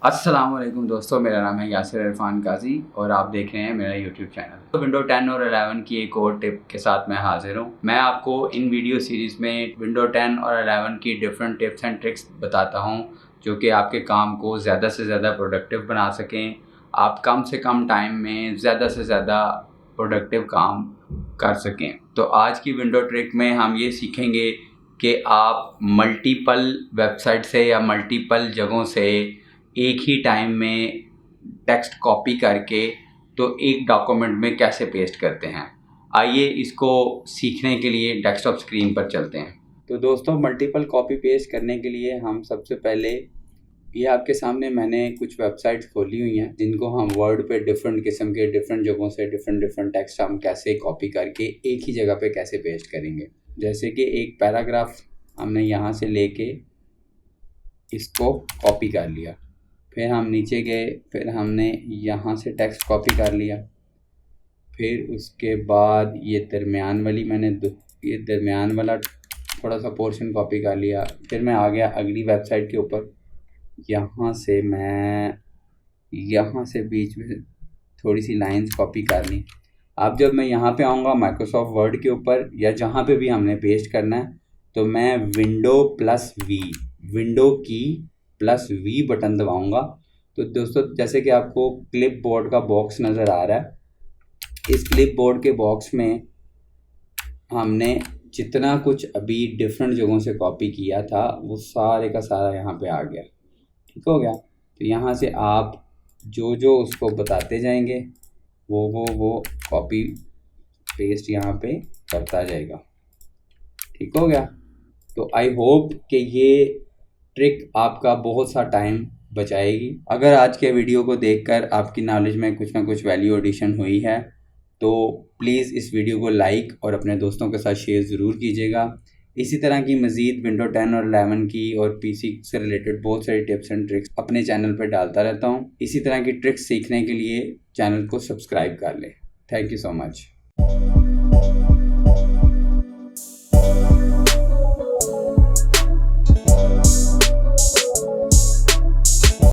अस्सलाम वालेकुम दोस्तों, मेरा नाम है यासिर इरफान काजी और आप देख रहे हैं मेरा यूट्यूब चैनल। तो विंडो 10 और 11 की एक और टिप के साथ मैं हाजिर हूँ। मैं आपको इन वीडियो सीरीज़ में विंडो 10 और 11 की डिफरेंट टिप्स एंड ट्रिक्स बताता हूँ जो कि आपके काम को ज़्यादा से ज़्यादा प्रोडक्टिव बना सकें। आप कम से कम टाइम में ज़्यादा से ज़्यादा प्रोडक्टिव काम कर सकें। तो आज की विंडो ट्रिक में हम ये सीखेंगे कि आप मल्टीपल वेबसाइट से या मल्टीपल जगहों से एक ही टाइम में टेक्स्ट कॉपी करके तो एक डॉक्यूमेंट में कैसे पेस्ट करते हैं। आइए इसको सीखने के लिए डेस्कटॉप स्क्रीन पर चलते हैं। तो दोस्तों, मल्टीपल कॉपी पेस्ट करने के लिए हम सबसे पहले ये आपके सामने मैंने कुछ वेबसाइट्स खोली हुई हैं जिनको हम वर्ड पे डिफरेंट किस्म के डिफरेंट जगहों से डिफरेंट टेक्स्ट हम कैसे कॉपी करके एक ही जगह पे कैसे पेस्ट करेंगे। जैसे कि एक पैराग्राफ हमने यहाँ से लेके इसको कॉपी कर लिया, फिर हम नीचे गए, फिर हमने यहाँ से टेक्स्ट कॉपी कर लिया, फिर उसके बाद ये दरमियान वाला थोड़ा सा पोर्शन कॉपी कर लिया। फिर मैं आ गया अगली वेबसाइट के ऊपर। यहाँ से बीच में थोड़ी सी लाइंस कॉपी कर ली। अब जब मैं यहाँ पे आऊँगा माइक्रोसॉफ्ट वर्ड के ऊपर या जहाँ पे भी हमने पेस्ट करना है, तो मैं विंडो की प्लस वी बटन दबाऊंगा। तो दोस्तों, जैसे कि आपको क्लिप बोर्ड का बॉक्स नज़र आ रहा है, इस क्लिप बोर्ड के बॉक्स में हमने जितना कुछ अभी डिफरेंट जगहों से कॉपी किया था वो सारे का सारा यहाँ पे आ गया। ठीक हो गया। तो यहाँ से आप जो उसको बताते जाएंगे वो कॉपी पेस्ट यहाँ पे करता जाएगा। ठीक हो गया। तो आई होप कि ये ट्रिक आपका बहुत सा टाइम बचाएगी। अगर आज के वीडियो को देखकर आपकी नॉलेज में कुछ ना कुछ वैल्यू एडिशन हुई है तो प्लीज़ इस वीडियो को लाइक और अपने दोस्तों के साथ शेयर ज़रूर कीजिएगा। इसी तरह की मज़ीद विंडो 10 और 11 की और पीसी से रिलेटेड बहुत सारी टिप्स एंड ट्रिक्स अपने चैनल पर डालता रहता हूँ। इसी तरह की ट्रिक्स सीखने के लिए चैनल को सब्सक्राइब कर लें। Thank you so much.